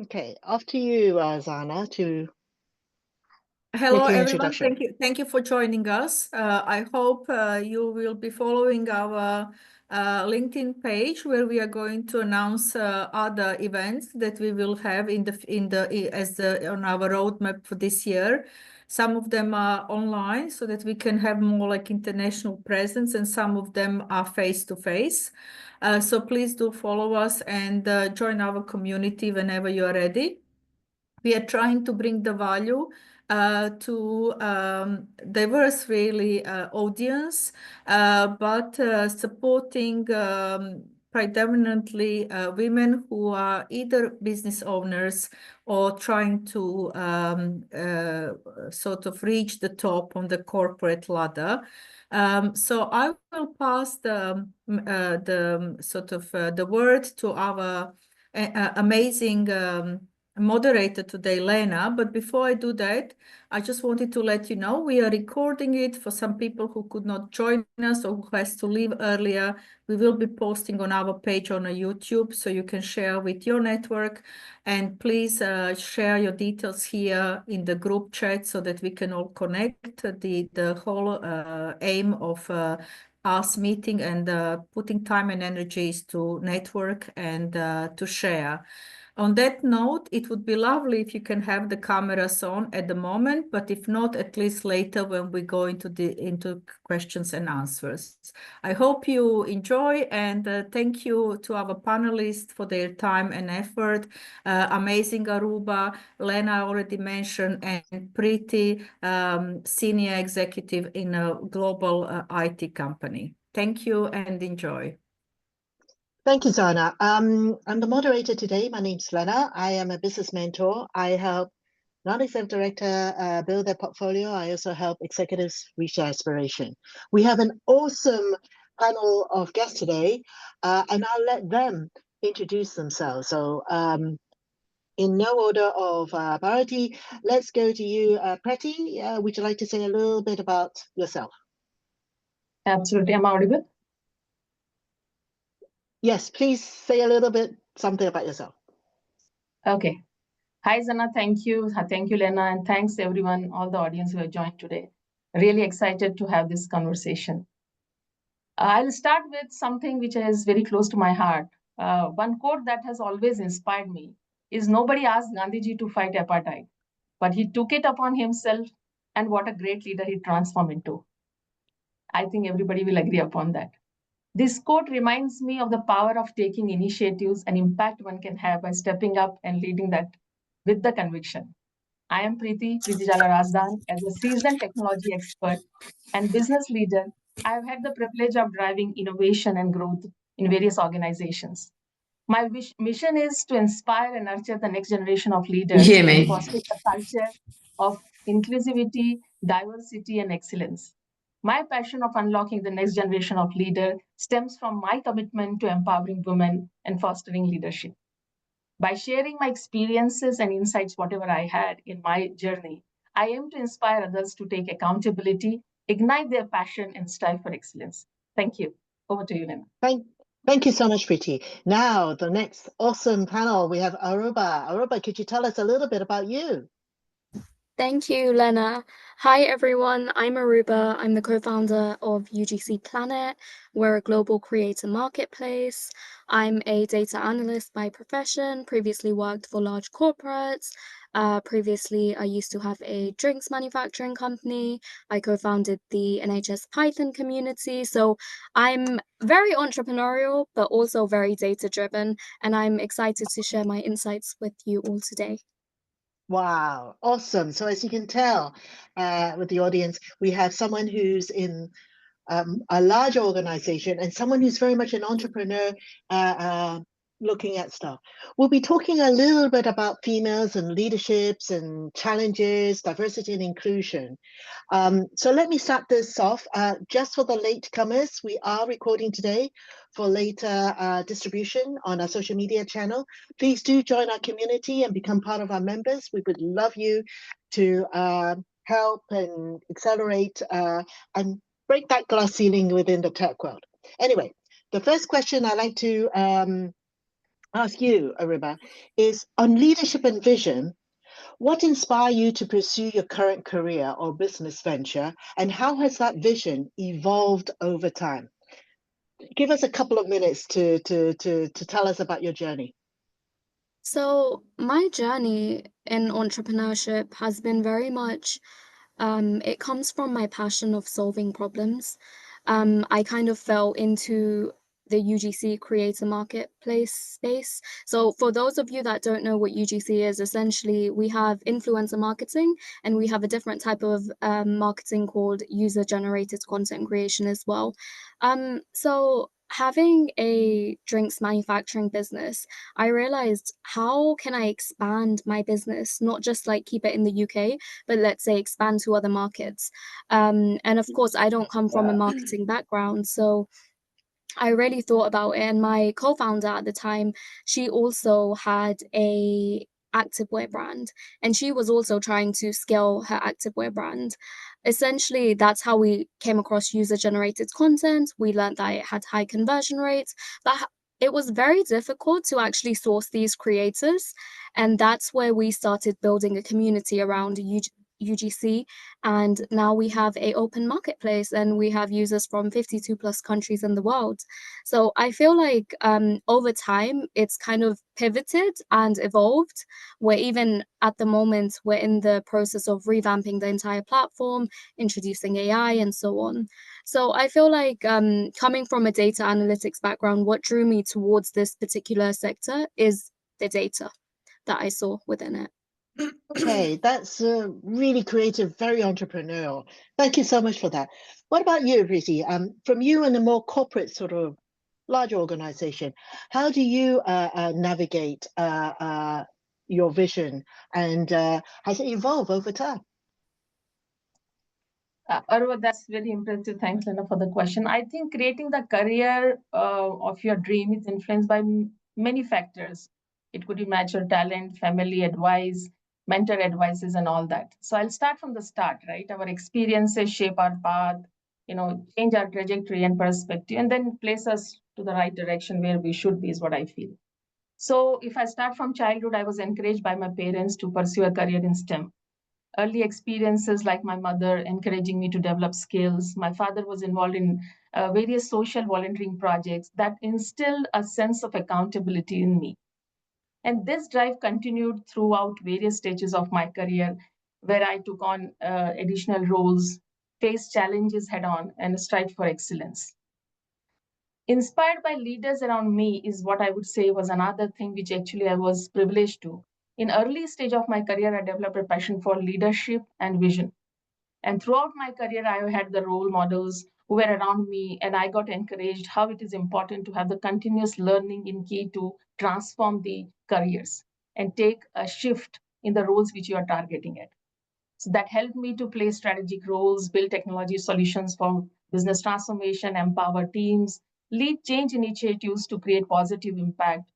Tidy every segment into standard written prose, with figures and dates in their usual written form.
Okay, off to you, Zana, to Hello, make the everyone. introduction. Thank you for joining us. I hope you will be following our LinkedIn page, where we are going to announce other events that we will have on our roadmap for this year. Some of them are online, so that we can have more like international presence, and some of them are face to face. So please do follow us and join our community whenever you are ready. We are trying to bring the value to diverse really audience, but supporting predominantly women who are either business owners or trying to sort of reach the top on the corporate ladder. So I will pass the word to our amazing moderator today, Lenna. But before I do that, I just wanted to let you know we are recording it for some people who could not join us or who has to leave earlier. We will be posting on our page on YouTube, so you can share with your network. And please share your details here in the group chat so that we can all connect. The whole aim of us meeting and putting time and energies to network and to share. On that note, it would be lovely if you can have the cameras on at the moment, but if not, at least later when we go into questions and answers. I hope you enjoy, and thank you to our panelists for their time and effort. Amazing Arouba, Lenna already mentioned, and Preeti, senior executive in a global IT company. Thank you and enjoy. Thank you, Zana. I'm the moderator today. My name's Lenna. I am a business mentor. I help non-executive director build their portfolio. I also help executives reach their aspiration. We have an awesome panel of guests today, and I'll let them introduce themselves. So in no order of priority, let's go to you, Preeti. Would you like to say a little bit about yourself? Absolutely. Am I audible? Yes, please say a little bit something about yourself. Okay. Hi, Zana. Thank you. Thank you, Lenna. And thanks, everyone, all the audience who have joined today. Really excited to have this conversation. I'll start with something which is very close to my heart. One quote that has always inspired me is, "Nobody asked Gandhiji to fight apartheid, but he took it upon himself, and what a great leader he transformed into." I think everybody will agree upon that. This quote reminds me of the power of taking initiatives and impact one can have by stepping up and leading that with the conviction. I am Preeti Jalla Razdan. As a seasoned technology expert and business leader, I have had the privilege of driving innovation and growth in various organizations. My mission is to inspire and nurture the next generation of leaders and foster a culture of inclusivity, diversity, and excellence. My passion of unlocking the next generation of leaders stems from my commitment to empowering women and fostering leadership. By sharing my experiences and insights, whatever I had in my journey, I aim to inspire others to take accountability, ignite their passion, and strive for excellence. Thank you. Over to you, Lenna. Thank you so much, Preeti. Now, the next awesome panel, we have Arouba. Arouba, could you tell us a little bit about you? Thank you, Lenna. Hi, everyone. I'm Arouba. I'm the co-founder of UGC Planet. We're a global creator marketplace. I'm a data analyst by profession, previously worked for large corporates. Previously, I used to have a drinks manufacturing company. I co-founded the NHS Python community. So I'm very entrepreneurial, but also very data-driven. And I'm excited to share my insights with you all today. Wow, awesome. So as you can tell with the audience, we have someone who's in a large organization and someone who's very much an entrepreneur looking at stuff. We'll be talking a little bit about females and leaderships and challenges, diversity and inclusion. So let me start this off. Just for the latecomers, we are recording today for later distribution on our social media channel. Please do join our community and become part of our members. We would love you to help and accelerate and break that glass ceiling within the tech world. Anyway, The first question I'd like to ask you, Arouba, is on leadership and vision. What inspired you to pursue your current career or business venture, and how has that vision evolved over time? Give us a couple of minutes to tell us about your journey. So my journey in entrepreneurship has been very much, it comes from my passion of solving problems. I kind of fell into the UGC creator marketplace space. So for those of you that don't know what UGC is, essentially we have influencer marketing and we have a different type of marketing called user-generated content creation as well. So having a drinks manufacturing business, I realized, how can I expand my business, not just like keep it in the UK, but let's say expand to other markets. And of course, I don't come from a marketing background, so I really thought about it. And my co-founder at the time, she also had a activewear brand, and she was also trying to scale her activewear brand. Essentially, that's how we came across user-generated content. We learned that it had high conversion rates, but it was very difficult to actually source these creators. And that's where we started building a community around UGC, and now we have a open marketplace and we have users from 52 plus countries in the world. So I feel like over time it's kind of pivoted and evolved, where even at the moment we're in the process of revamping the entire platform, introducing AI and so on. So I feel like coming from a data analytics background, what drew me towards this particular sector is the data that I saw within it. Okay, that's really creative, very entrepreneurial. Thank you so much for that. What about you, Preeti? From you in a more corporate sort of large organization, how do you navigate your vision, and has it evolved over time? Arouba, that's very impressive. Thanks, Lenna, for the question. I think creating the career of your dream is influenced by many factors. It could be mature talent, family advice, mentor advices, and all that. So I'll start from the start, right? Our experiences shape our path, change our trajectory and perspective, and then place us to the right direction where we should be, is what I feel. So if I start from childhood, I was encouraged by my parents to pursue a career in STEM. Early experiences like my mother encouraging me to develop skills. My father was involved in various social volunteering projects that instilled a sense of accountability in me. And this drive continued throughout various stages of my career, where I took on additional roles, faced challenges head on, and strived for excellence. Inspired by leaders around me is what I would say was another thing which actually I was privileged to. In early stage of my career, I developed a passion for leadership and vision. And throughout my career, I had the role models who were around me, and I got encouraged how it is important to have the continuous learning in key to transform the careers and take a shift in the roles which you are targeting at. So that helped me to play strategic roles, build technology solutions for business transformation, empower teams, lead change initiatives to create positive impact,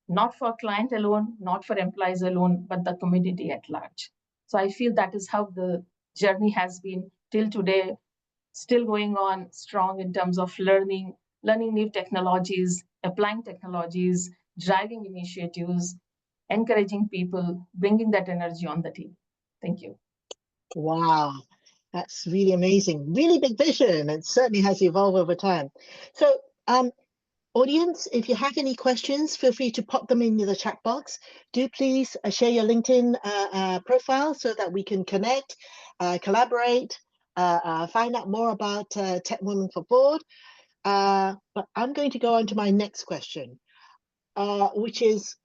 not for client alone, not for employees alone, but the community at large. So I feel that is how the journey has been till today, still going on strong in terms of learning new technologies, applying technologies, driving initiatives, encouraging people, bringing that energy on the team. Thank you. Wow, that's really amazing. Really big vision, and certainly has evolved over time. So, audience, if you have any questions, feel free to pop them into the chat box. Do please share your LinkedIn profile so that we can connect, collaborate, find out more about TechWomen4Board. But I'm going to go on to my next question, which is,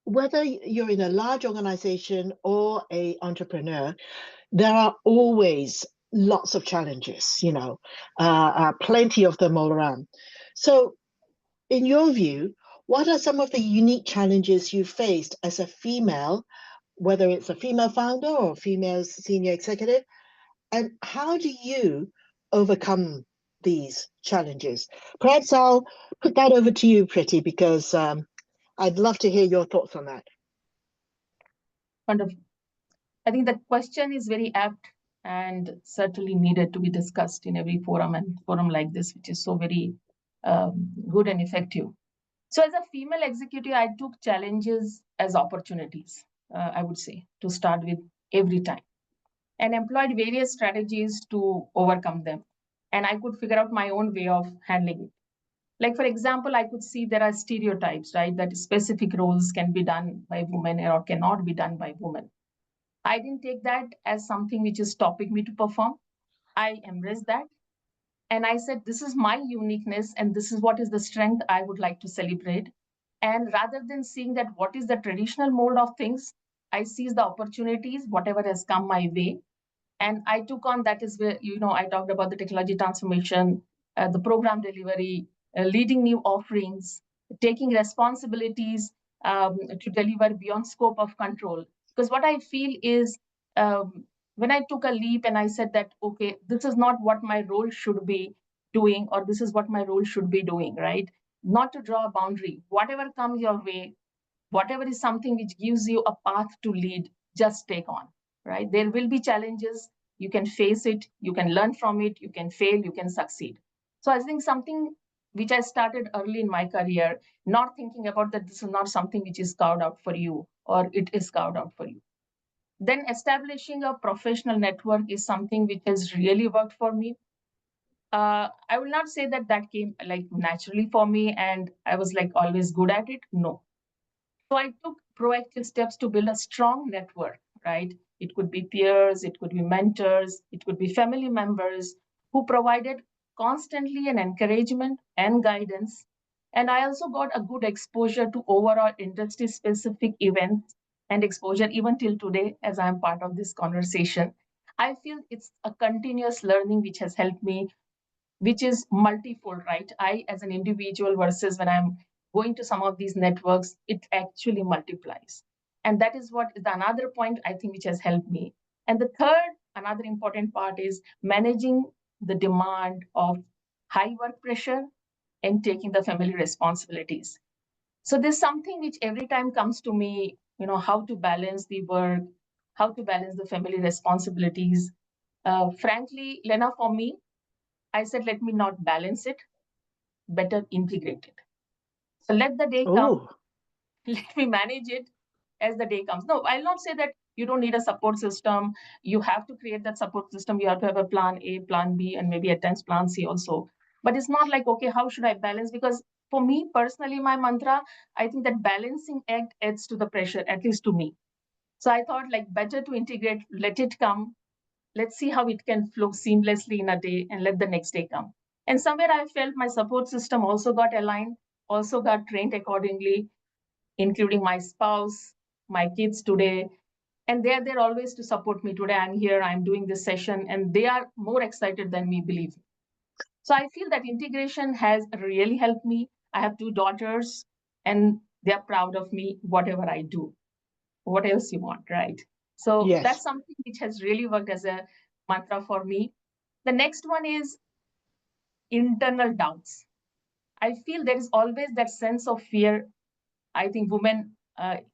whether you're in a large organization or an entrepreneur, there are always lots of challenges, plenty of them all around. So in your view, what are some of the unique challenges you faced as a female, whether it's a female founder or a female senior executive, and how do you overcome these challenges? Perhaps I'll put that over to you, Preeti, because I'd love to hear your thoughts on that. Wonderful. I think the question is very apt and certainly needed to be discussed in every forum, and forum like this, which is so very good and effective. So as a female executive, I took challenges as opportunities, I would say, to start with every time, and employed various strategies to overcome them. And I could figure out my own way of handling it. Like, for example, I could see there are stereotypes, right? That specific roles can be done by women or cannot be done by women. I didn't take that as something which is stopping me to perform. I embraced that. And I said, this is my uniqueness, and this is what is the strength I would like to celebrate. And rather than seeing that what is the traditional mold of things, I seize the opportunities, whatever has come my way. And I took on, that is where, I talked about the technology transformation, the program delivery, leading new offerings, taking responsibilities to deliver beyond scope of control. Because what I feel is, when I took a leap and I said that, okay, this is not what my role should be doing, or this is what my role should be doing, right? Not to draw a boundary. Whatever comes your way, whatever is something which gives you a path to lead, just take on, right? There will be challenges. You can face it. You can learn from it. You can fail. You can succeed. So I think something which I started early in my career, not thinking about that this is not something which is carved out for you, or it is carved out for you. Then establishing a professional network is something which has really worked for me. I will not say that that came like naturally for me and I was like always good at it. No. So I took proactive steps to build a strong network, right? It could be peers, it could be mentors, it could be family members who provided constantly an encouragement and guidance. And I also got a good exposure to overall industry specific events and exposure even till today as I'm part of this conversation. I feel it's a continuous learning which has helped me, which is multifold, right? I, as an individual versus when I'm going to some of these networks, it actually multiplies. And that is what is another point I think which has helped me. And the third, another important part is managing the demand of high work pressure and taking the family responsibilities. So there's something which every time comes to me, how to balance the work, how to balance the family responsibilities. Frankly, Lenna, for me, I said, let me not balance it, better integrate it. So let the day come, let me manage it as the day comes. No, I'll not say that you don't need a support system. You have to create that support system. You have to have a plan A, plan B, and maybe at times plan C also. But it's not like, okay, how should I balance? Because for me personally, my mantra, I think that balancing act adds to the pressure, at least to me. So I thought like better to integrate, let it come. Let's see how it can flow seamlessly in a day and let the next day come. And somewhere I felt my support system also got aligned, also got trained accordingly, including my spouse, my kids today. And they're there always to support me. Today I'm here, I'm doing this session, and they are more excited than me, believe me. So I feel that integration has really helped me. I have 2 daughters, and they're proud of me, whatever I do. What else you want, right? So Yes. that's something which has really worked as a mantra for me. The next one is internal doubts. I feel there is always that sense of fear. I think women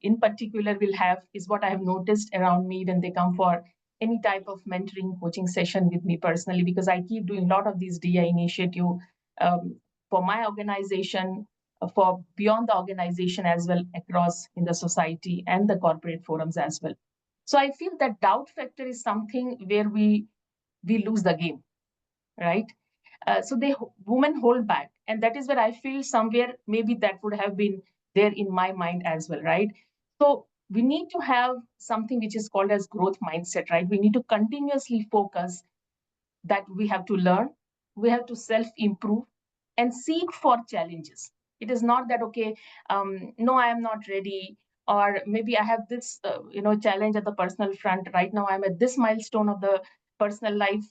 in particular will have, is what I have noticed around me when they come for any type of mentoring coaching session with me personally, because I keep doing a lot of these DI initiative for my organization, for beyond the organization as well, across in the society and the corporate forums as well. So I feel that doubt factor is something where we lose the game, right? So women hold back, and that is where I feel somewhere maybe that would have been there in my mind as well, right? So we need to have something which is called as growth mindset, right? We need to continuously focus that we have to learn, we have to self-improve and seek for challenges. It is not that, okay, no, I am not ready, or maybe I have this, challenge at the personal front. Right now, I'm at this milestone of the personal life.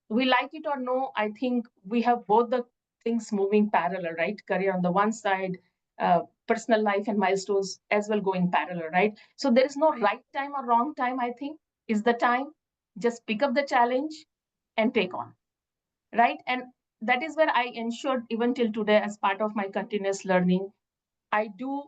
We like it or no, I think we have both the things moving parallel, right? Career on the one side, personal life and milestones as well going parallel, right? So there is no right time or wrong time, I think, is the time. Just pick up the challenge and take on, right? And that is where I ensured even till today, as part of my continuous learning, I do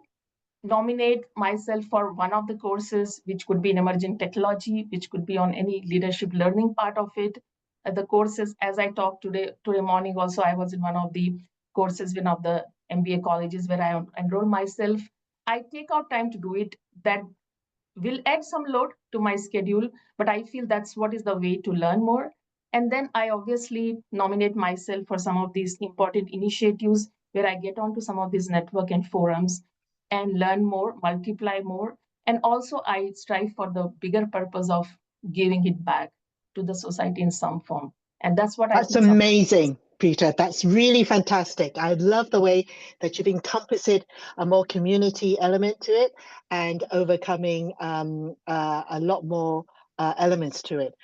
nominate myself for one of the courses, which could be in emerging technology, which could be on any leadership learning part of it. The courses, as I talked today morning also, I was in one of the courses in one of the MBA colleges where I enroll myself. I take out time to do it. That will add some load to my schedule, but I feel that's what is the way to learn more. And then I obviously nominate myself for some of these important initiatives where I get onto some of these network and forums and learn more, multiply more. And also I strive for the bigger purpose of giving it back to the society in some form. And that's what I think. That's amazing, Peter. That's really fantastic. I love the way that you've encompassed a more community element to it and overcoming a lot more elements to it.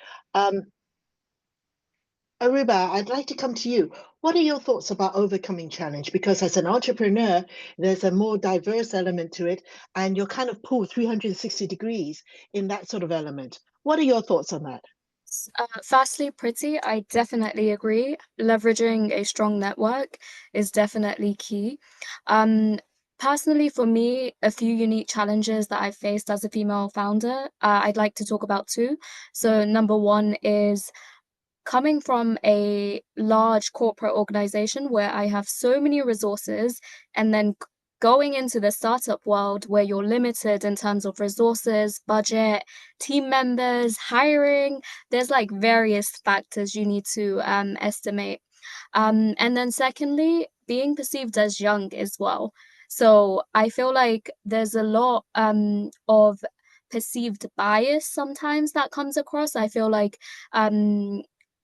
Arouba, I'd like to come to you. What are your thoughts about overcoming challenge? Because as an entrepreneur, there's a more diverse element to it, and you're kind of pulled 360 degrees in that sort of element. What are your thoughts on that? Firstly, Preeti, I definitely agree. Leveraging a strong network is definitely key. Personally, for me, a few unique challenges that I've faced as a female founder, I'd like to talk about two. So number one is coming from a large corporate organization where I have so many resources, and then going into the startup world where you're limited in terms of resources, budget, team members, hiring. There's like various factors you need to estimate. And then secondly, being perceived as young as well. So I feel like there's a lot of perceived bias sometimes that comes across. I feel like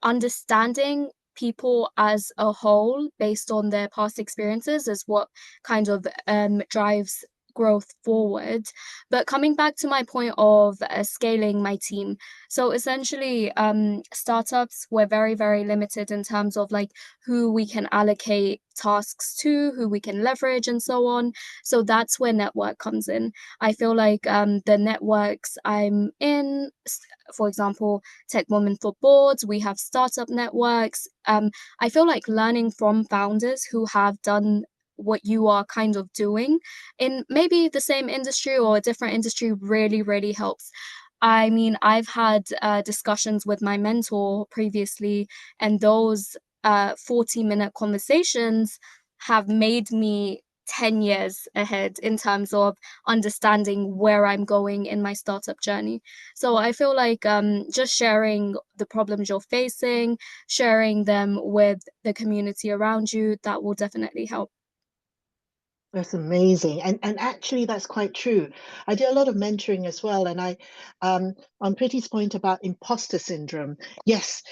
understanding people as a whole based on their past experiences is what kind of drives growth forward. But coming back to my point of scaling my team, so essentially startups were very, very limited in terms of like who we can allocate tasks to, who we can leverage, and so on. So that's where network comes in. I feel like the networks I'm in, for example, TechWomen4Boards, we have startup networks. I feel like learning from founders who have done what you are kind of doing in maybe the same industry or a different industry really, really helps. I mean, I've had discussions with my mentor previously, and those 40-minute conversations have made me 10 years ahead in terms of understanding where I'm going in my startup journey. So I feel like just sharing the problems you're facing, sharing them with the community around you, that will definitely help. That's amazing. And actually that's quite true. I do a lot of mentoring as well. And I on Preeti's point about imposter syndrome, yes,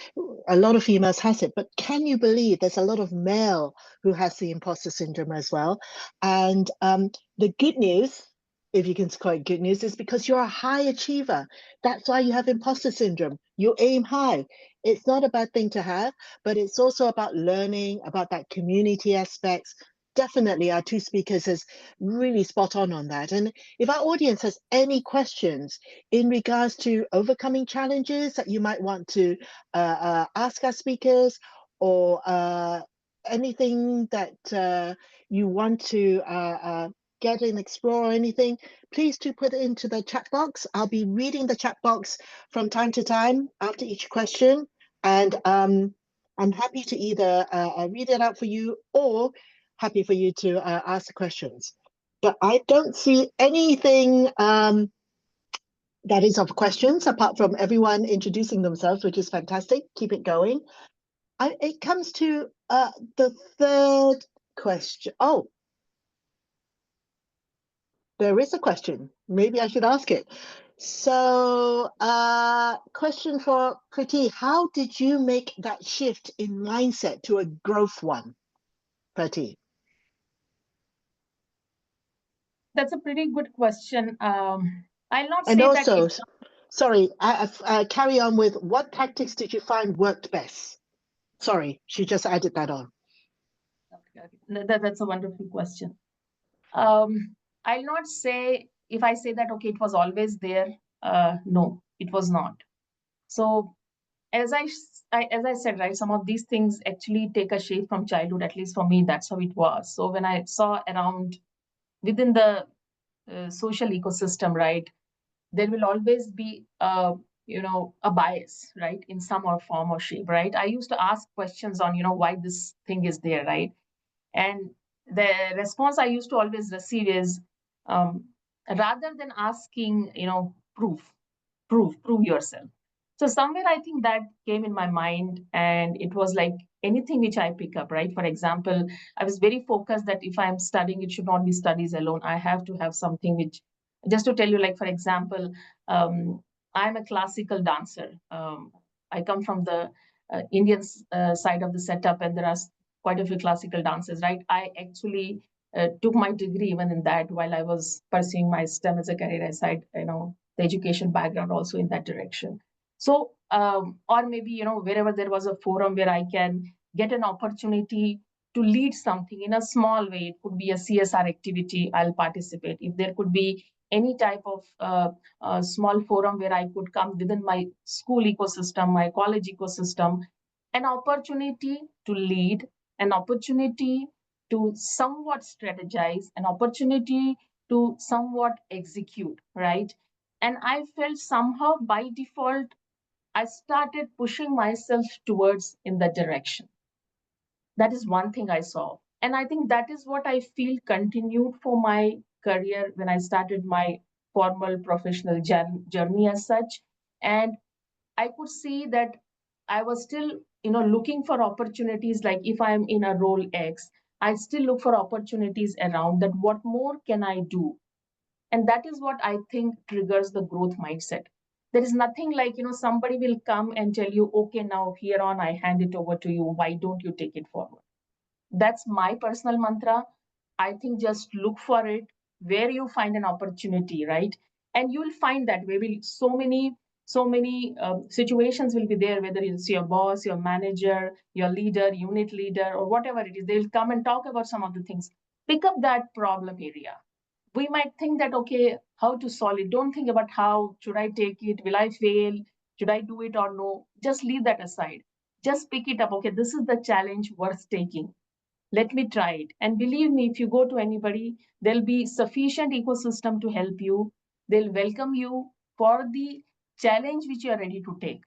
a lot of females has it, but can you believe there's a lot of male who has the imposter syndrome as well? And the good news, if you can call it good news, is because you're a high achiever. That's why you have imposter syndrome. You aim high. It's not a bad thing to have, but it's also about learning, about that community aspects. Definitely our two speakers is really spot on that. And if our audience has any questions in regards to overcoming challenges that you might want to ask our speakers, or anything that you want to get and explore or anything, please do put it into the chat box. I'll be reading the chat box from time to time after each question. And I'm happy to either read it out for you or happy for you to ask the questions. But I don't see anything that is of questions apart from everyone introducing themselves, which is fantastic. Keep it going. It comes to the third question. Oh, there is a question. Maybe I should ask it. So question for Preeti, how did you make that shift in mindset to a growth one, Preeti? That's a pretty good question. I'll not And say also, that. sorry, carry on with what tactics did you find worked best? Sorry, she just added that on. Okay. That's a wonderful question. I'll not say, if I say that, okay, it was always there. No, it was not. So as I said, right, some of these things actually take a shape from childhood. At least for me, that's how it was. So when I saw around within the social ecosystem, right, there will always be a bias, right, in some or form or shape, right? I used to ask questions on why this thing is there, right? And the response I used to always receive is, rather than asking, prove yourself. So somewhere I think that came in my mind, and it was like anything which I pick up, right? For example, I was very focused that if I'm studying, it should not be studies alone. I have to have something which, just to tell you, like, for example, I'm a classical dancer. I come from the Indian side of the setup, and there are quite a few classical dancers, right? I actually took my degree even in that while I was pursuing my STEM as a career aside, the education background also in that direction. So, or maybe, wherever there was a forum where I can get an opportunity to lead something in a small way, it could be a CSR activity, I'll participate. If there could be any type of small forum where I could come within my school ecosystem, my college ecosystem, an opportunity to lead, an opportunity to somewhat strategize, an opportunity to somewhat execute, right? And I felt somehow by default, I started pushing myself towards in that direction. That is one thing I saw. And I think that is what I feel continued for my career when I started my formal professional journey as such. And I could see that I was still, looking for opportunities. Like if I'm in a role X, I still look for opportunities around that. What more can I do? And that is what I think triggers the growth mindset. There is nothing like, somebody will come and tell you, okay, now here on, I hand it over to you. Why don't you take it forward? That's my personal mantra. I think just look for it where you find an opportunity, right? And you will find that maybe so many situations will be there, whether it's your boss, your manager, your leader, unit leader, or whatever it is. They'll come and talk about some of the things. Pick up that problem area. We might think that, okay, how to solve it? Don't think about how should I take it? Will I fail? Should I do it or no? Just leave that aside. Just pick it up. Okay, this is the challenge worth taking. Let me try it. And believe me, if you go to anybody, there'll be sufficient ecosystem to help you. They'll welcome you for the challenge which you are ready to take,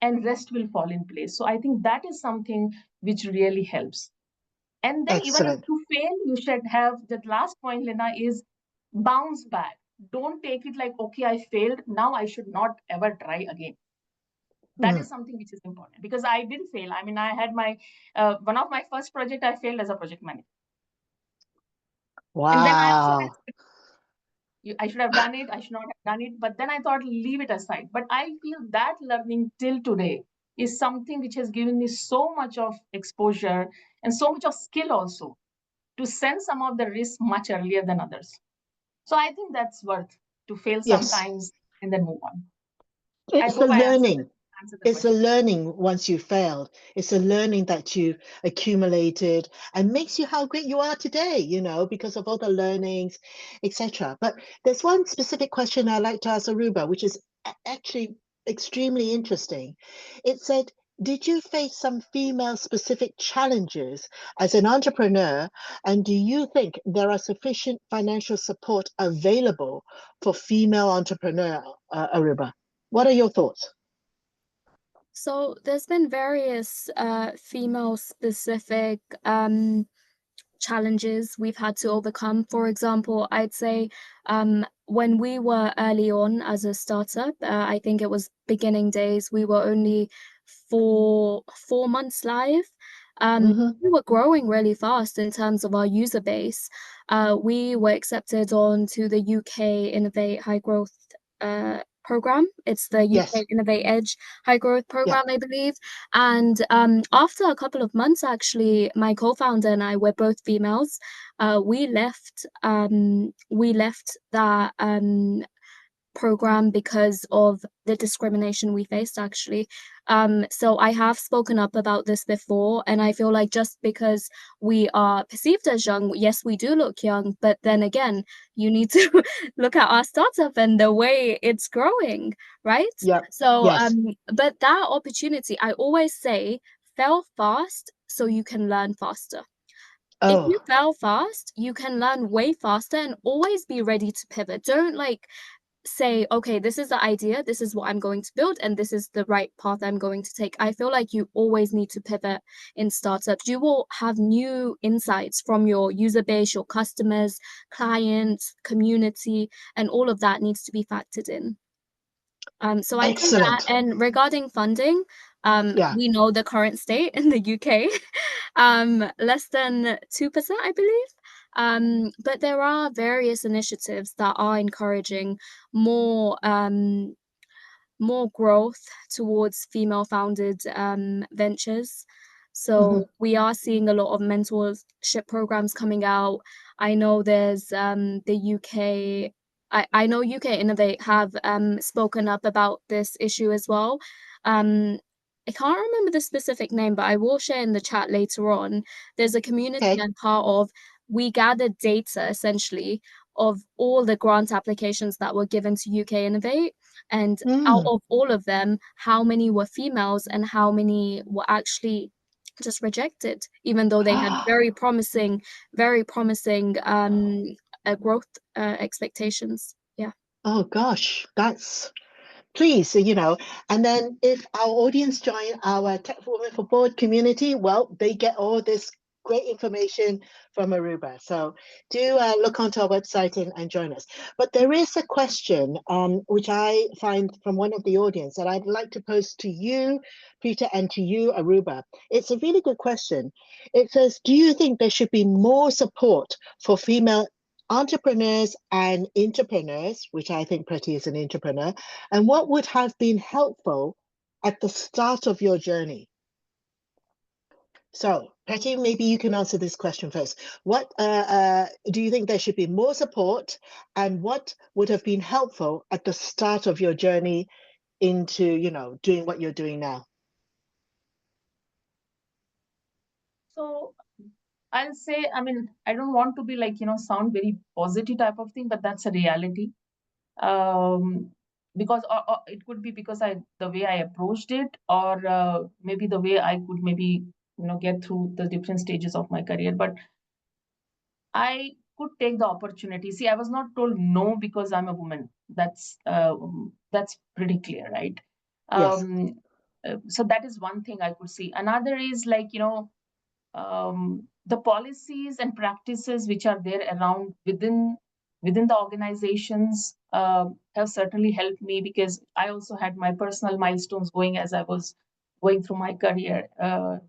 and rest will fall in place. So I think that is something which really helps. And then even if Excellent. you fail, you should have that last point, Lena, is bounce back. Don't take it like, okay, I failed, now I should not ever try again. That is something which is important, because I did fail. I mean, I had my one of my first project, I failed as a project manager. And then I also Wow. I should have done it, I should not have done it, but then I thought, leave it aside. But I feel that learning till today is something which has given me so much of exposure and so much of skill also to sense some of the risks much earlier than others. So I think that's worth to fail Yes. sometimes and then move on. I It's a hope I answered learning. the It's a question. learning once you failed. It's a learning that you accumulated and makes you how great you are today, because of all the learnings, etc. But there's one specific question I like to ask Arouba, which is actually extremely interesting. It said, did you face some female specific challenges as an entrepreneur? And do you think there are sufficient financial support available for female entrepreneur, Arouba? What are your thoughts? So there's been various female-specific challenges we've had to overcome. For example, I'd say when we were early on as a startup, I think it was beginning days, we were only four months live. We were growing really fast in terms of our user base. We were accepted onto the UK Innovate High Growth program. It's the UK Innovate Edge High Growth program, I believe. And after a couple of months, actually, my co-founder and I, we're both females. We left that program because of the discrimination we faced, actually. So I have spoken up about this before, and I feel like just because we are perceived as young, yes, we do look young, but then again, you need to look at our startup and the way it's growing, right? Yeah. So Yes. but that opportunity, I always say, fail fast so you can learn faster. If you fail fast, you can learn way faster, and always be ready to pivot. Don't say, okay, this is the idea, this is what I'm going to build, and this is the right path I'm going to take. I feel like you always need to pivot in startups. You will have new insights from your user base, your customers, clients, community, and all of that needs to be factored in. So I think that, and regarding funding, we know the current state in the UK, less than 2%, I believe. But there are various initiatives that are encouraging more more growth towards female-founded ventures. So we are seeing a lot of mentorship programs coming out. I know there's the UK. I know UK Innovate have spoken up about this issue as well. I can't remember the specific name, but I will share in the chat later on. There's a community I'm part of. We gathered data essentially of all the grant applications that were given to UK Innovate, and out of all of them, how many were females and how many were actually just rejected, even though they had very promising growth expectations. Yeah. Oh gosh, that's, please, you know, and then if our audience join our TechWomen4Board community, well, they get all this great information from Arouba. So do look onto our website and join us. But there is a question which I find from one of the audience that I'd like to pose to you, Preeti, and to you, Arouba. It's a really good question. It says, do you think there should be more support for female entrepreneurs and entrepreneurs, which I think Preeti is an entrepreneur, and what would have been helpful at the start of your journey? So, Preeti, maybe you can answer this question first. What do you think there should be more support, and what would have been helpful at the start of your journey into, you know, doing what you're doing now? So I'll say, I mean, I don't want to be like, you know, sound very positive type of thing, but that's a reality. Because it could be because the way I approached it, or maybe the way I could maybe, you know, get through the different stages of my career. But I could take the opportunity. See, I was not told no because I'm a woman. That's pretty clear, right? Yes. So that is one thing I could see. Another is like, you know, the policies and practices which are there around within the organizations have certainly helped me, because I also had my personal milestones going as I was going through my career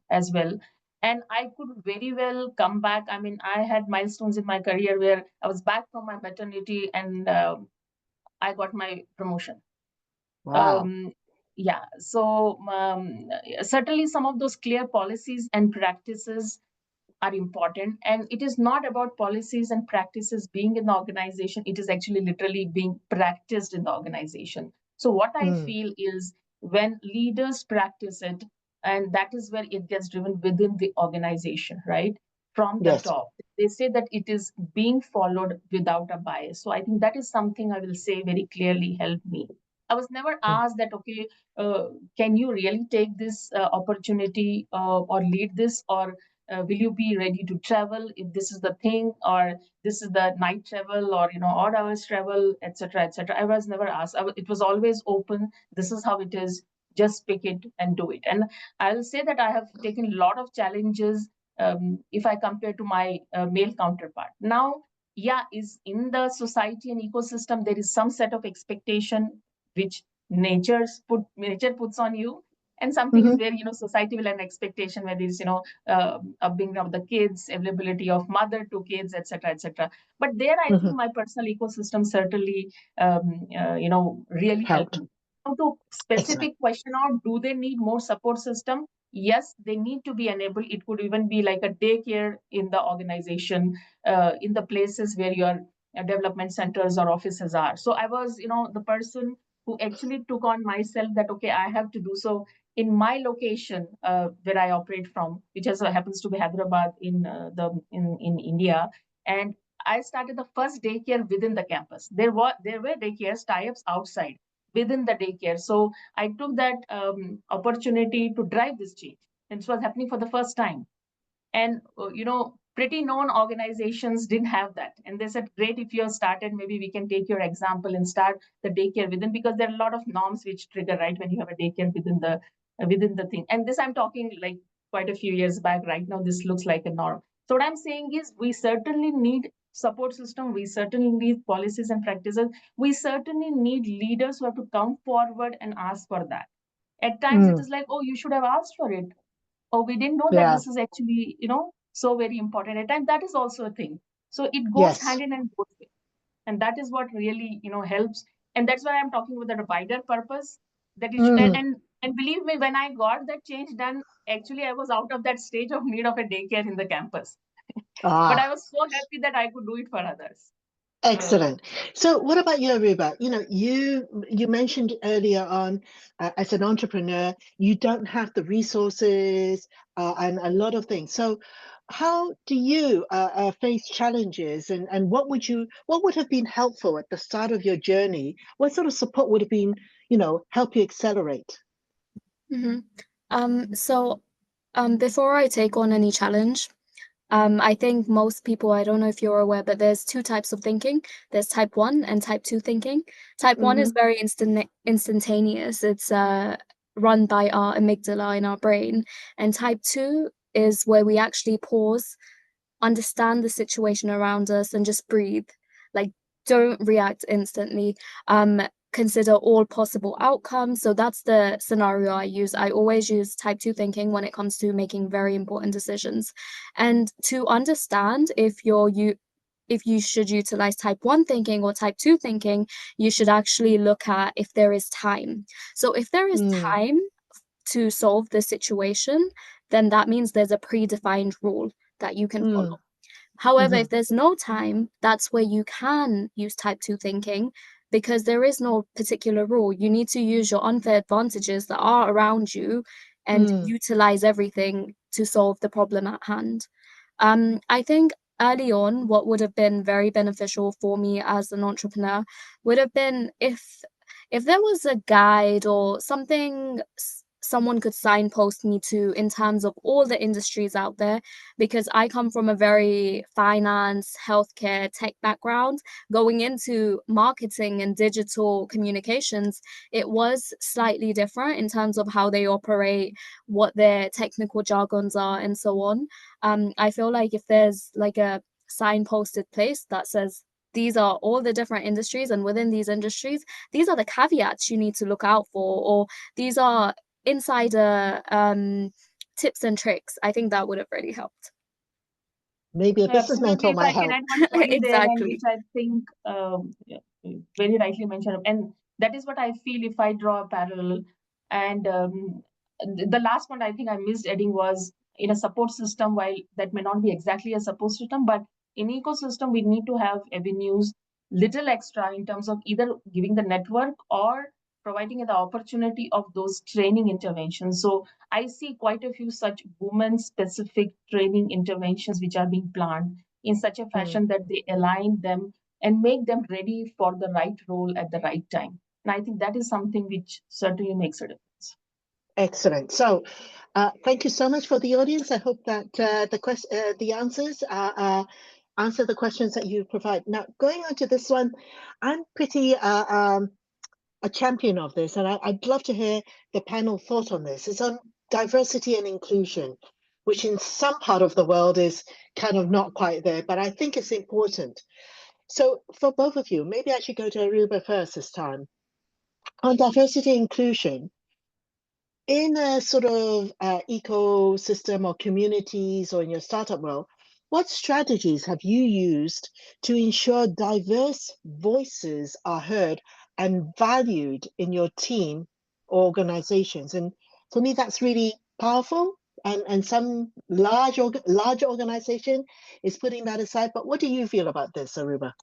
as well. And I could very well come back. I mean, I had milestones in my career where I was back from my maternity and I got my promotion. Wow. Yeah, so certainly some of those clear policies and practices are important. And it is not about policies and practices being in the organization, it is actually literally being practiced in the organization. So what I feel is when leaders practice it, and that is where it gets driven within the organization, right? From the top. They say that it is being followed without a bias. So I think that is something I will say very clearly helped me. I was never asked that, okay, can you really take this opportunity or lead this, or will you be ready to travel if this is the thing, or this is the night travel, or, you know, odd hours travel, etc., etc. I was never asked. It was always open. This is how it is. Just pick it and do it. And I'll say that I have taken a lot of challenges if I compare to my male counterpart. Now, yeah, is in the society and ecosystem, there is some set of expectation which nature puts on you, and some things where, you know, society will have an expectation where there's, you know, upbringing of the kids, availability of mother to kids, etc., etc. But there, I think my personal ecosystem certainly, you know, really helped me. Now, to specific question out, do they need more support system? Yes, they need to be enabled. It could even be like a daycare in the organization, in the places where your development centers or offices are. So I was, you know, the person who actually took on myself that, okay, I have to do so in my location where I operate from, which happens to be Hyderabad in India. And I started the first daycare within the campus. There were daycare tie-ups outside within the daycare. So I took that opportunity to drive this change. And it was happening for the first time. And, you know, pretty known organizations didn't have that. And they said, great, if you have started, maybe we can take your example and start the daycare within, because there are a lot of norms which trigger, right, when you have a daycare within the thing. And this I'm talking like quite a few years back. Right now, this looks like a norm. So what I'm saying is we certainly need support system. We certainly need policies and practices. We certainly need leaders who have to come forward and ask for that. At times, it is like, oh, you should have asked for it. Oh, we didn't know that Yeah. this is actually, so very important. At times, that is also a thing. So it goes Yes. hand in hand both ways. And that is what really, helps. And that's why I'm talking with a wider purpose. That it should, and believe me, when I got that change done, actually, I was out of that stage of need of a daycare in the campus. But I was so happy that I could do it for others. Excellent. So what about you, Arouba? You mentioned earlier on, as an entrepreneur, you don't have the resources and a lot of things. So how do you face challenges, and what would have been helpful at the start of your journey? What sort of support would have been, help you accelerate? So before I take on any challenge, I think most people, I don't know if you're aware, but there's two types of thinking. There's type 1 and type 2 thinking. Type 1 is very instantaneous. It's run by our amygdala in our brain. And type 2 is where we actually pause, understand the situation around us, and just breathe. Like, don't react instantly. Consider all possible outcomes. So that's the scenario I use. I always use type 2 thinking when it comes to making very important decisions. And to understand if you should utilize type 1 thinking or type 2 thinking, you should actually look at if there is time. So if there is time to solve the situation, then that means there's a predefined rule that you can follow. However, if there's no time, that's where you can use type 2 thinking, because there is no particular rule. You need to use your unfair advantages that are around you and utilize everything to solve the problem at hand. I think early on, what would have been very beneficial for me as an entrepreneur would have been if there was a guide or something someone could signpost me to in terms of all the industries out there, because I come from a very finance, healthcare, tech background. Going into marketing and digital communications, it was slightly different in terms of how they operate, what their technical jargons are, and so on. I feel like if there's like a signposted place that says these are all the different industries, and within these industries, these are the caveats you need to look out for, or these are insider tips and tricks, I think that would have really helped. Maybe a business mentor If might I can help. add one point there, and Exactly. which I think very rightly mentioned, and that is what I feel if I draw a parallel. And the last point I think I missed adding was, in a support system, while that may not be exactly a support system, but in ecosystem, we need to have avenues, little extra in terms of either giving the network or providing the opportunity of those training interventions. So I see quite a few such women-specific training interventions which are being planned in such a fashion that they align them and make them ready for the right role at the right time. And I think that is something which certainly makes a difference. Excellent. So, thank you so much for the audience. I hope that the answers answer the questions that you provide. Now, going on to this one, I'm pretty a champion of this, and I'd love to hear the panel thought on this. It's on diversity and inclusion, which in some part of the world is kind of not quite there, but I think it's important. So for both of you, maybe I should go to Arouba first this time. On diversity and inclusion, in a sort of ecosystem or communities or in your startup world, what strategies have you used to ensure diverse voices are heard and valued in your team or organizations? And for me, that's really powerful. And some large organization is putting that aside. But what do you feel about this, Arouba?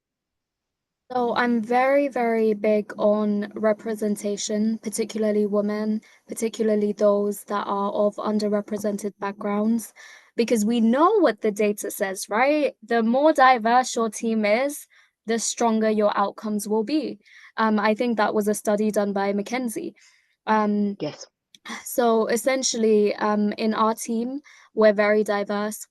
So I'm very, very big on representation, particularly women, particularly those that are of underrepresented backgrounds, because we know what the data says, right? The more diverse your team is, the stronger your outcomes will be. I think that was a study done by McKinsey. Yes. So essentially, in our team, we're very diverse.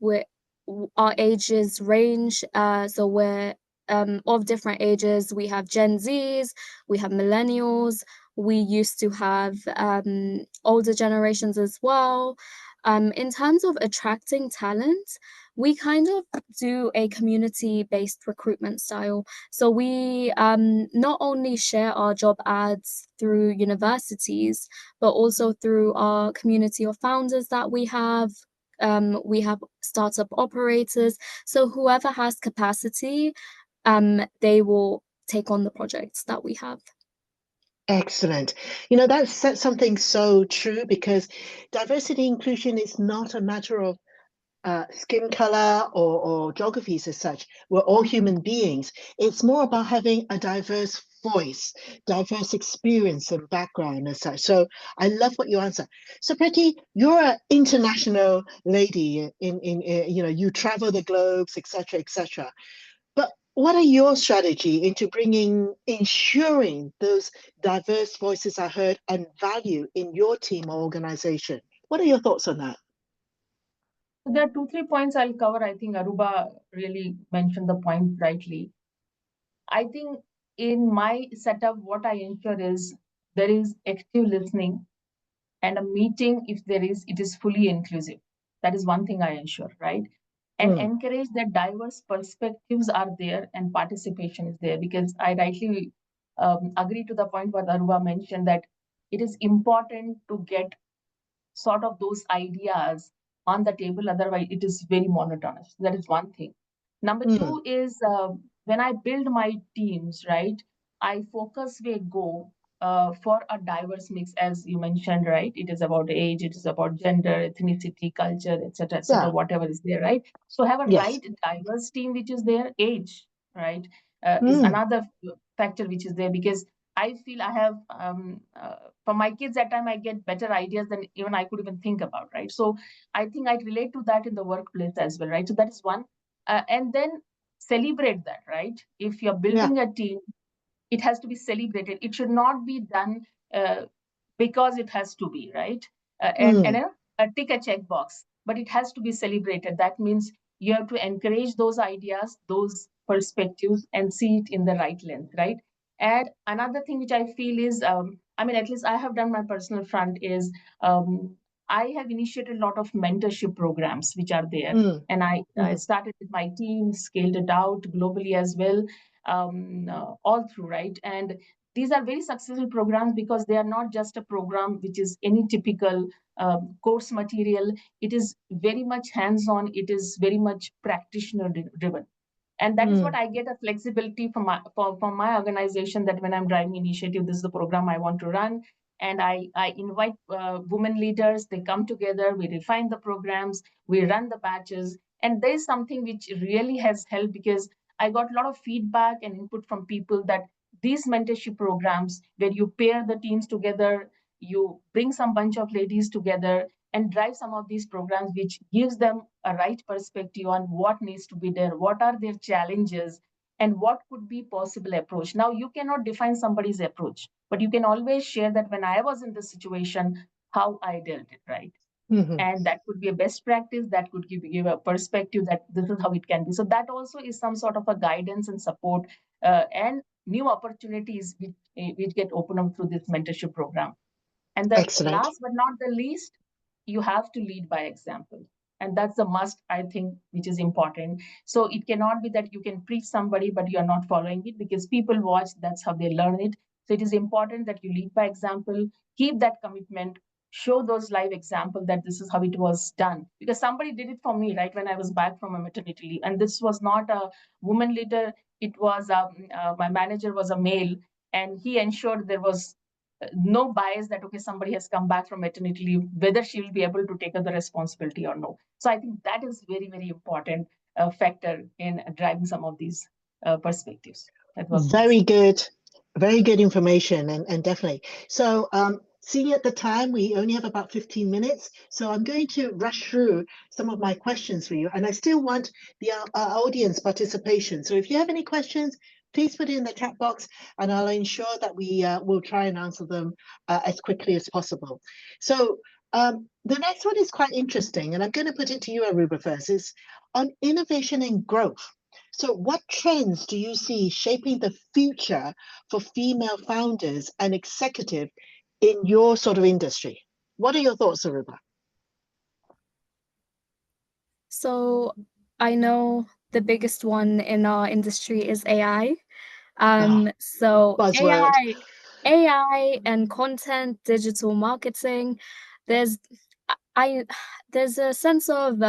our ages range. So we're of different ages. We have Gen Zs, we have millennials, we used to have older generations as well. In terms of attracting talent, we kind of do a community-based recruitment style. So we not only share our job ads through universities, but also through our community of founders that we have. We have startup operators. So whoever has capacity, they will take on the projects that we have. Excellent. You know, that's something so true, because diversity inclusion is not a matter of skin color or geographies as such. We're all human beings. It's more about having a diverse voice, diverse experience and background as such. So I love what you answer. So Preeti, you're an international lady in you know, you travel the globes, etc., etc. But what are your strategy into ensuring those diverse voices are heard and value in your team or organization? What are your thoughts on that? There are 2-3 points I'll cover. I think Arouba really mentioned the point rightly. I think in my setup, what I ensure is there is active listening, and a meeting, if there is, it is fully inclusive. That is one thing I ensure, right? And encourage that diverse perspectives are there and participation is there, because I rightly agree to the point what Arouba mentioned, that it is important to get sort of those ideas on the table. Otherwise, it is very monotonous. That is one thing. Number two is when I build my teams, right, I focus where go for a diverse mix, as you mentioned, right? It is about age, it is about gender, ethnicity, culture, etc., Yeah. whatever is there, right? So have a Yes. right diverse team, which is there. Age, right, is another factor which is there, because I feel I have for my kids at time I get better ideas than even I could even think about, right? So I think I relate to that in the workplace as well, right? So that is one, and then celebrate that, right? If you're building a team, it has to be celebrated. It should not be done because it has to be, right? And tick a checkbox, but it has to be celebrated. That means you have to encourage those ideas, those perspectives, and see it in the right length, right? And another thing which I feel is, I mean, at least I have done my personal front is, I have initiated a lot of mentorship programs which are there. And I started with my team, scaled it out globally as well, all through, right? And these are very successful programs because they are not just a program which is any typical course material. It is very much hands-on. It is very much practitioner driven. And that is what I get a flexibility from my organization, that when I'm driving initiative, this is the program I want to run. And I invite women leaders, they come together, we refine the programs, we run the batches. And there is something which really has helped, because I got a lot of feedback and input from people that these mentorship programs, where you pair the teams together, you bring some bunch of ladies together and drive some of these programs, which gives them a right perspective on what needs to be there, what are their challenges, and what could be possible approach. Now, you cannot define somebody's approach, but you can always share that when I was in this situation, how I dealt it, right? And that could be a best practice, that could give a perspective that this is how it can be. So that also is some sort of a guidance and support, and new opportunities which get opened up through this mentorship program. And the last but not the least, you have to lead by example. And that's the must, I think, which is important. So it cannot be that you can preach somebody, but you're not following it, because people watch, that's how they learn it. So it is important that you lead by example, keep that commitment, show those live examples that this is how it was done. Because somebody did it for me, right, when I was back from a maternity leave. And this was not a woman leader. It was, my manager was a male, and he ensured there was no bias that, okay, somebody has come back from maternity leave, whether she will be able to take up the responsibility or no. So I think that is very, very important factor in driving some of these perspectives. Very good information, and definitely. So seeing at the time, we only have about 15 minutes. So I'm going to rush through some of my questions for you. And I still want the audience participation. So if you have any questions, please put it in the chat box, and I'll ensure that we will try and answer them as quickly as possible. So The next one is quite interesting, and I'm going to put it to you, Arouba, first, is on innovation and growth. So what trends do you see shaping the future for female founders and executives in your sort of industry? What are your thoughts, Arouba? So I know the biggest one in our industry is AI. So Buzzword. AI and content, digital marketing, there's there's a sense of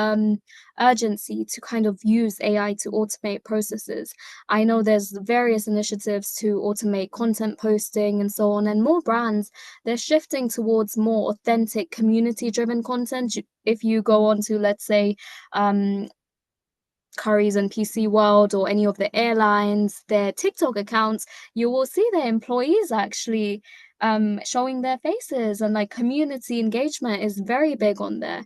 urgency to kind of use AI to automate processes. I know there's various initiatives to automate content posting and so on, and more brands, they're shifting towards more authentic community-driven content. If you go on to, let's say, Currys and PC World or any of the airlines, their TikTok accounts, you will see their employees actually showing their faces, and like community engagement is very big on there.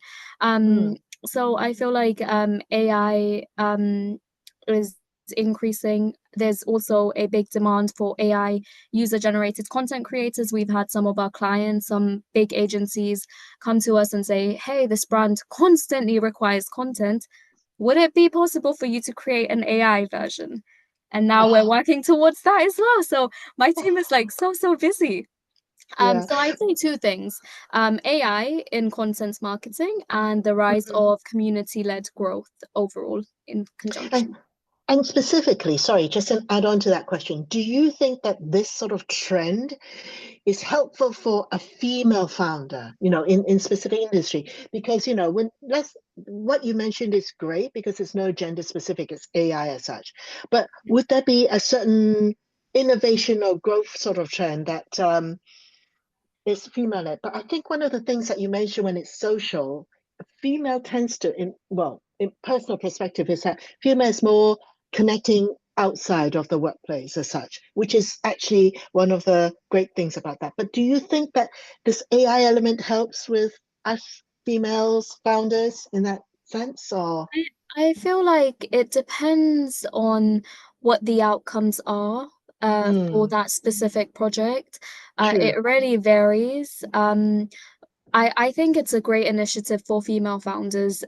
So I feel like AI is increasing. There's also a big demand for AI user-generated content creators. We've had some of our clients, some big agencies come to us and say, hey, this brand constantly requires content. Would it be possible for you to create an AI version? And now we're working towards that as well. So my team is like so busy. So I'd say two things, AI in content marketing and the rise of community-led growth overall in conjunction. And specifically, sorry, just to add on to that question, do you think that this sort of trend is helpful for a female founder, in specific industry? Because, what you mentioned is great because it's no gender specific, it's AI as such. But would there be a certain innovation or growth sort of trend that is female-led? But I think one of the things that you mentioned when it's social, female tends to, in personal perspective, is that female is more connecting outside of the workplace as such, which is actually one of the great things about that. But do you think that this AI element helps with us females founders in that sense, or? I feel like it depends on what the outcomes are for that specific project. It really varies. I think it's a great initiative for female founders,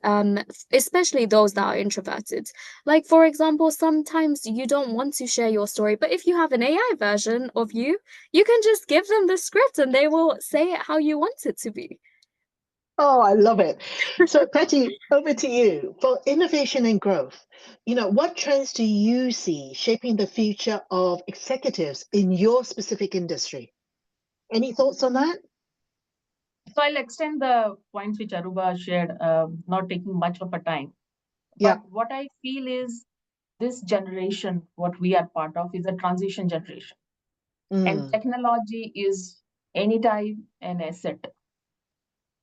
especially those that are introverted. Like, for example, sometimes you don't want to share your story, but if you have an AI version of you, you can just give them the script and they will say it how you want it to be. Oh, I love it. So, Preeti, over to you. For innovation and growth, what trends do you see shaping the future of executives in your specific industry? Any thoughts on that? So I'll extend the points which Arouba shared, not taking much of a time. Yeah. But what I feel is this generation, what we are part of, is a transition generation. And technology is anytime an asset.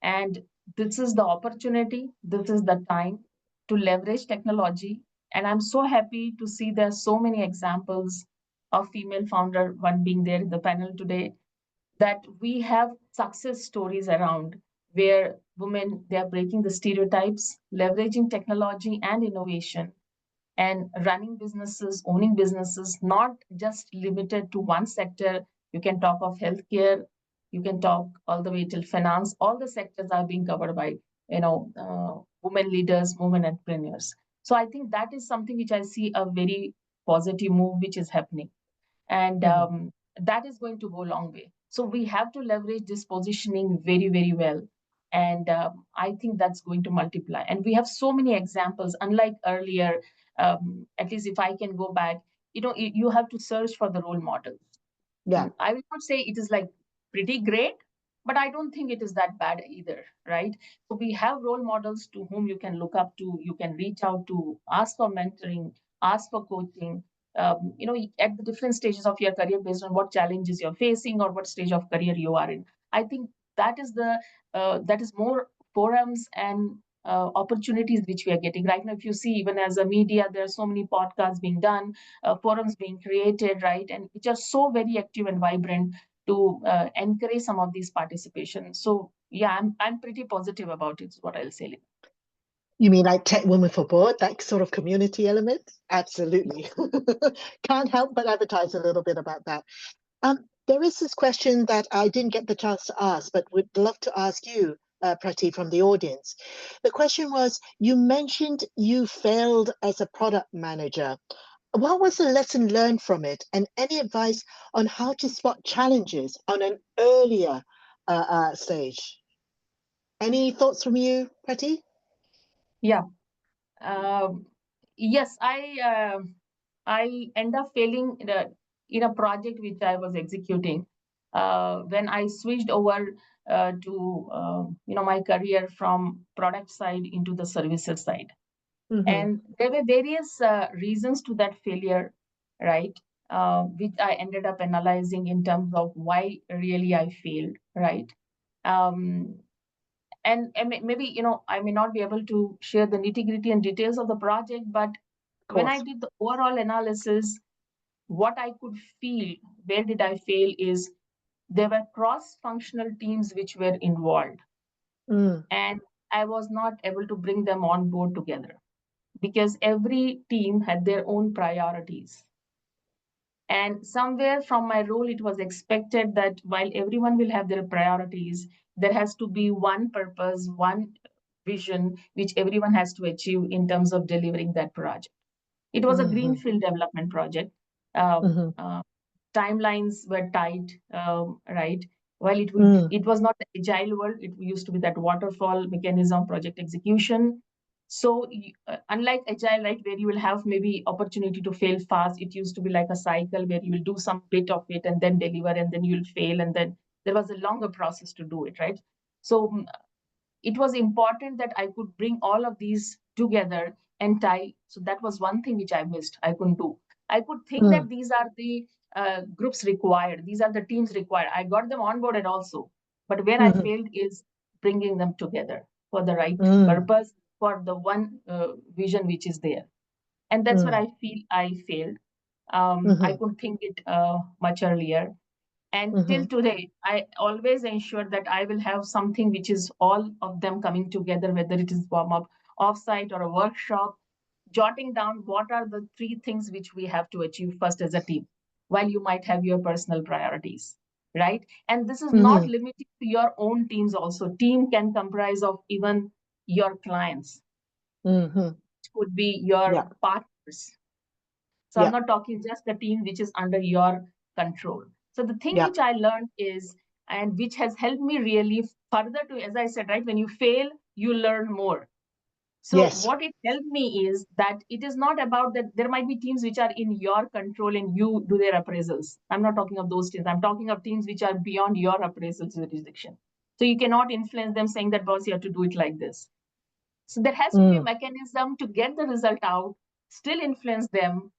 And this is the opportunity, this is the time to leverage technology. And I'm so happy to see there's so many examples of female founder, one being there in the panel today, that we have success stories around where women, they are breaking the stereotypes, leveraging technology and innovation, and running businesses, owning businesses, not just limited to one sector. You can talk of healthcare, you can talk all the way till finance. All the sectors are being covered by, women leaders, women entrepreneurs. So I think that is something which I see a very positive move which is happening. And that is going to go a long way. So we have to leverage this positioning very, very well. And I think that's going to multiply. And we have so many examples, unlike earlier, at least if I can go back, you have to search for the role models. Yeah. I will not say it is like pretty great, but I don't think it is that bad either, right? So we have role models to whom you can look up to, you can reach out to, ask for mentoring, ask for coaching, at the different stages of your career based on what challenges you're facing or what stage of career you are in. I think that is more forums and opportunities which we are getting right now. If you see, even as a media, there are so many podcasts being done, forums being created, right, and which are so very active and vibrant to encourage some of these participation. So yeah, I'm pretty positive about it, is what I'll say. You mean like TechWomen4Boards, that sort of community element? Absolutely. Can't help but advertise a little bit about that. There is this question that I didn't get the chance to ask, but would love to ask you, Preeti, from the audience. The question was, you mentioned you failed as a product manager. What was the lesson learned from it, and any advice on how to spot challenges on an earlier stage? Any thoughts from you, Preeti? Yeah. Yes, I end up failing in a project which I was executing when I switched over to my career from product side into the services side. And there were various reasons to that failure, right? Which I ended up analyzing in terms of why really I failed, right? And maybe I may not be able to share the nitty-gritty and details of the project, but when I did the overall analysis, what I could feel, where did I fail, is there were cross-functional teams which were involved, and I was not able to bring them on board together because every team had their own priorities. And somewhere from my role, it was expected that while everyone will have their priorities, there has to be one purpose, one vision, which everyone has to achieve in terms of delivering that project. It was a greenfield development project. Timelines were tight, right? While it was not the agile world, it used to be that waterfall mechanism project execution. So unlike agile, right, where you will have maybe opportunity to fail fast, it used to be like a cycle where you will do some bit of it and then deliver, and then you'll fail, and then there was a longer process to do it, right? So it was important that I could bring all of these together and tie. So that was one thing which I missed. I couldn't do. I could think that these are the groups required. These are the teams required. I got them onboarded also. But where I failed is bringing them together for the right purpose, for the one vision which is there. And that's where I feel I failed. I could think it much earlier. And till today, I always ensure that I will have something which is all of them coming together, whether it is warm-up, offsite, or a workshop, jotting down what are the 3 things which we have to achieve first as a team, while you might have your personal priorities, right? And this is not limited to your own teams also. Team can comprise of even your clients. It could be your partners. So I'm not talking just the team which is under your control. So the thing which I learned is, and which has helped me really further to, as I said, right, when you fail, you learn more. So what it helped me is that it is not about that there might be teams which are in your control and you do their appraisals. I'm not talking of those teams. I'm talking of teams which are beyond your appraisal jurisdiction. So you cannot influence them saying that, boss, you have to do it like this. So there has to be a mechanism to get the result out, still influence them.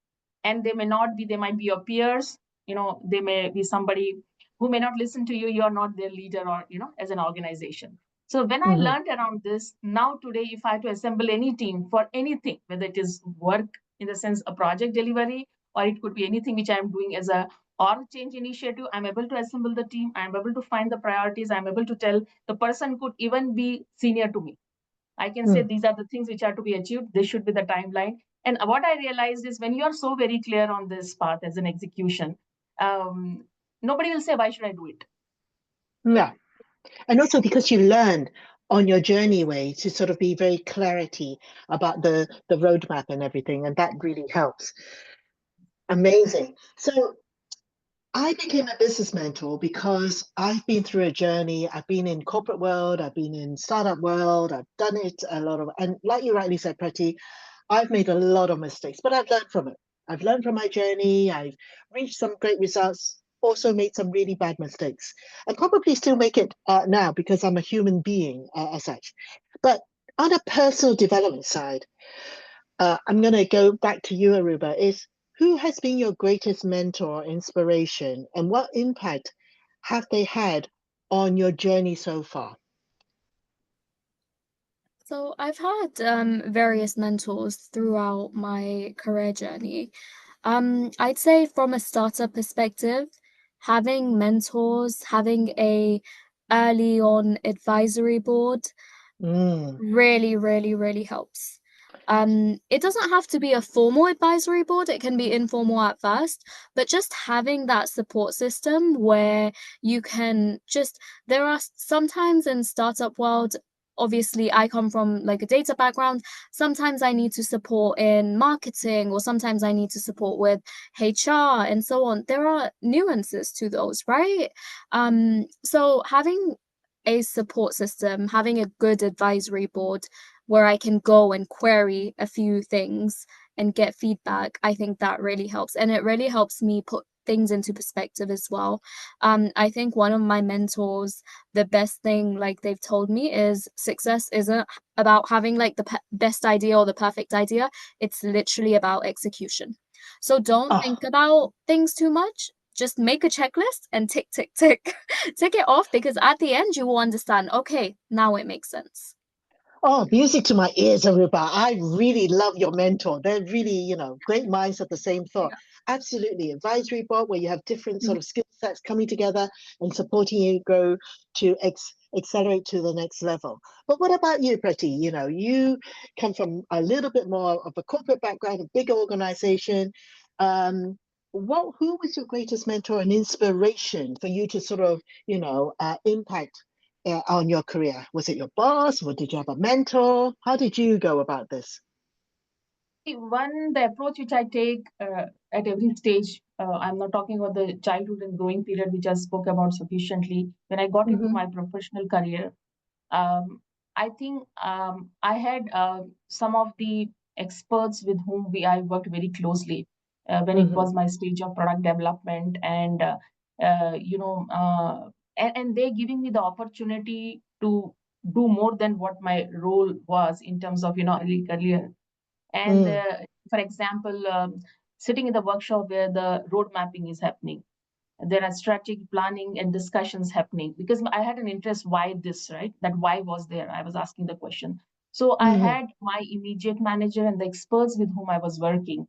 And they may not be, they might be your peers, they may be somebody who may not listen to you, you're not their leader, or, as an organization. So when I learned around this, now today, if I have to assemble any team for anything, whether it is work in the sense a project delivery, or it could be anything which I'm doing as a org change initiative, I'm able to assemble the team, I'm able to find the priorities, I'm able to tell the person could even be senior to me. I can say these are the things which are to be achieved. This should be the timeline. And what I realized is when you are so very clear on this path as an execution, nobody will say, why should I do it? Yeah. And also because you learned on your journey way to sort of be very clarity about the roadmap and everything. And that really helps. Amazing. So I became a business mentor because I've been through a journey. I've been in corporate world, I've been in startup world, I've done it a lot of, and like you rightly said, Preeti, I've made a lot of mistakes, but I've learned from it. I've learned from my journey. I've reached some great results, also made some really bad mistakes, and probably still make it now because I'm a human being as such. But on a personal development side, I'm going to go back to you, Arouba, is who has been your greatest mentor, inspiration, and what impact have they had on your journey so far? So I've had various mentors throughout my career journey. I'd say from a startup perspective, having mentors, having a early on advisory board really, really, really helps. It doesn't have to be a formal advisory board, it can be informal at first, but just having that support system where you can just, there are sometimes in startup world, obviously I come from like a data background, sometimes I need to support in marketing, or sometimes I need to support with HR and so on. There are nuances to those, right? So having a support system, having a good advisory board where I can go and query a few things and get feedback, I think that really helps. And it really helps me put things into perspective as well. I think one of my mentors, the best thing like they've told me is success isn't about having like the best idea or the perfect idea. It's literally about execution. So don't think about things too much. Just make a checklist and tick, tick, tick, tick it off, because at the end you will understand, okay, now it makes sense. Oh, music to my ears, Aruba. I really love your mentor. They're really, great minds have the same thought. Absolutely. Advisory board where you have different sort of skill sets coming together and supporting you go to accelerate to the next level. But what about you, Preeti? You come from a little bit more of a corporate background, a big organization. Who was your greatest mentor and inspiration for you to sort of, impact on your career? Was it your boss, or did you have a mentor? How did you go about this? The approach which I take at every stage, I'm not talking about the childhood and growing period, which I spoke about sufficiently. When I got into my professional career, I think I had some of the experts with whom I worked very closely when it was my stage of product development, and and they giving me the opportunity to do more than what my role was in terms of early career. And for example, sitting in the workshop where the road mapping is happening, there are strategic planning and discussions happening, because I had an interest why this, right? That why was there? I was asking the question. So I had my immediate manager and the experts with whom I was working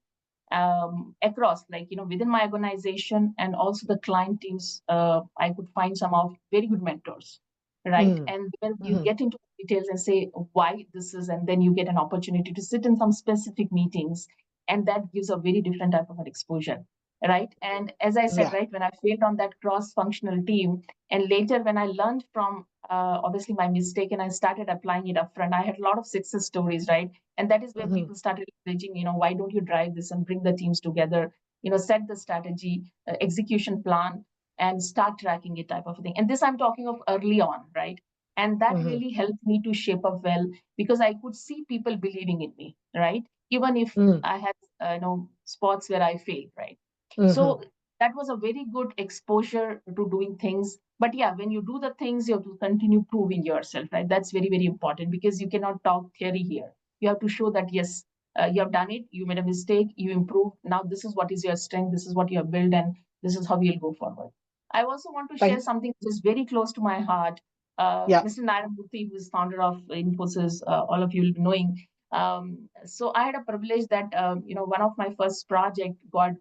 across, like, within my organization and also the client teams. I could find some of very good mentors, right? And then you get into details and say why this is, and then you get an opportunity to sit in some specific meetings, and that gives a very different type of an exposure, right? And as I said, right, when I failed on that cross-functional team, and later when I learned from obviously my mistake and I started applying it upfront, I had a lot of success stories, right? And that is where people started encouraging, why don't you drive this and bring the teams together, set the strategy, execution plan, and start tracking it, type of thing. And this I'm talking of early on, right? And that really helped me to shape up well, because I could see people believing in me, right? Even if I had spots where I failed, right? So that was a very good exposure to doing things. But yeah, when you do the things, you have to continue proving yourself, right? That's very, very important, because you cannot talk theory here. You have to show that, yes, you have done it, you made a mistake, you improved. Now this is what is your strength, this is what you have built, and this is how you'll go forward. I also want to share something which is very close to my heart. Mr. Narayana Murthy, who is founder of Infosys, all of you will be knowing. So I had a privilege that one of my first project got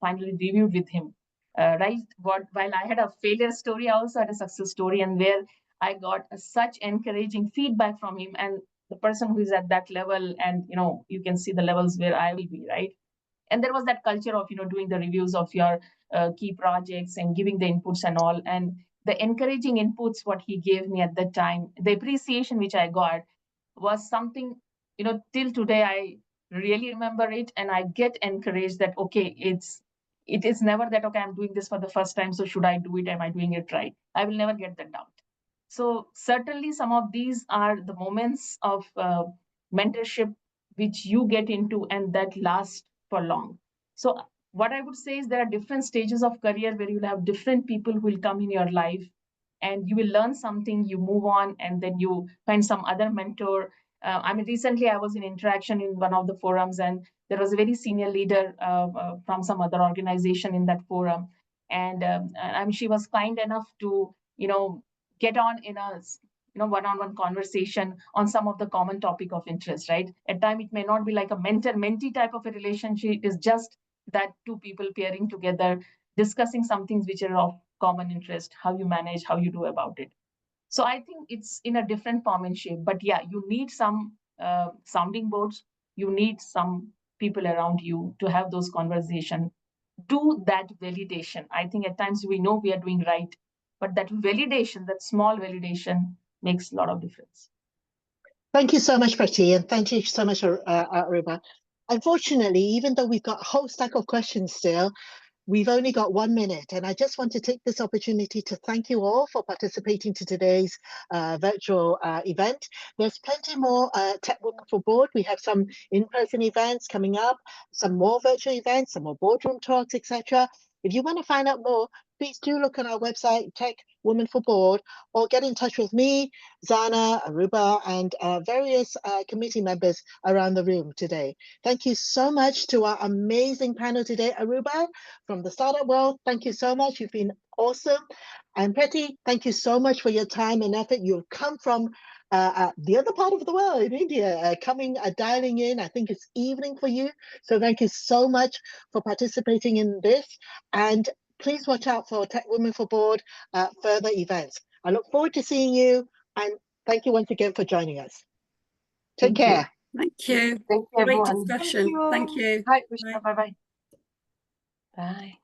finally reviewed with him. Right, while I had a failure story, I also had a success story, and where I got such encouraging feedback from him, and the person who is at that level, and you can see the levels where I will be, right? And there was that culture of doing the reviews of your key projects and giving the inputs and all, and the encouraging inputs what he gave me at that time, the appreciation which I got was something, till today I really remember it, and I get encouraged that, okay, it is never that, okay, I'm doing this for the first time, so should I do it, am I doing it right? I will never get that doubt. So certainly some of these are the moments of mentorship which you get into, and that last for long. So what I would say is there are different stages of career where you'll have different people who will come in your life, and you will learn something, you move on, and then you find some other mentor. Recently I was in interaction in one of the forums, and there was a very senior leader from some other organization in that forum. And she was kind enough to, get on in a one-on-one conversation on some of the common topic of interest, right? At time it may not be like a mentor-mentee type of a relationship. It is just that two people pairing together, discussing some things which are of common interest, how you manage, how you do about it. So I think it's in a different form and shape. But yeah, you need some sounding boards, you need some people around you to have those conversations. Do that validation. I think at times we know we are doing right, but that validation, that small validation, makes a lot of difference. Thank you so much, Preeti, and thank you so much, Arouba. Unfortunately, even though we've got a whole stack of questions still, we've only got 1 minute, and I just want to take this opportunity to thank you all for participating to today's virtual event. There's plenty more TechWomen4Board. We have some in-person events coming up, some more virtual events, some more boardroom talks, etc. If you want to find out more, please do look on our website, TechWomen4Board, or get in touch with me, Zana, Arouba, and various committee members around the room today. Thank you so much to our amazing panel today, Arouba, from the startup world. Thank you so much. You've been awesome. And Preeti, thank you so much for your time and effort. You've come from the other part of the world in India, dialing in. I think it's evening for you. So thank you so much for participating in this. And please watch out for TechWomen4Board further events. I look forward to seeing you. And thank you once again for joining us. Take care. Thank you. Thank you, Great everyone. discussion. Thank you. Bye. Bye-bye. Bye.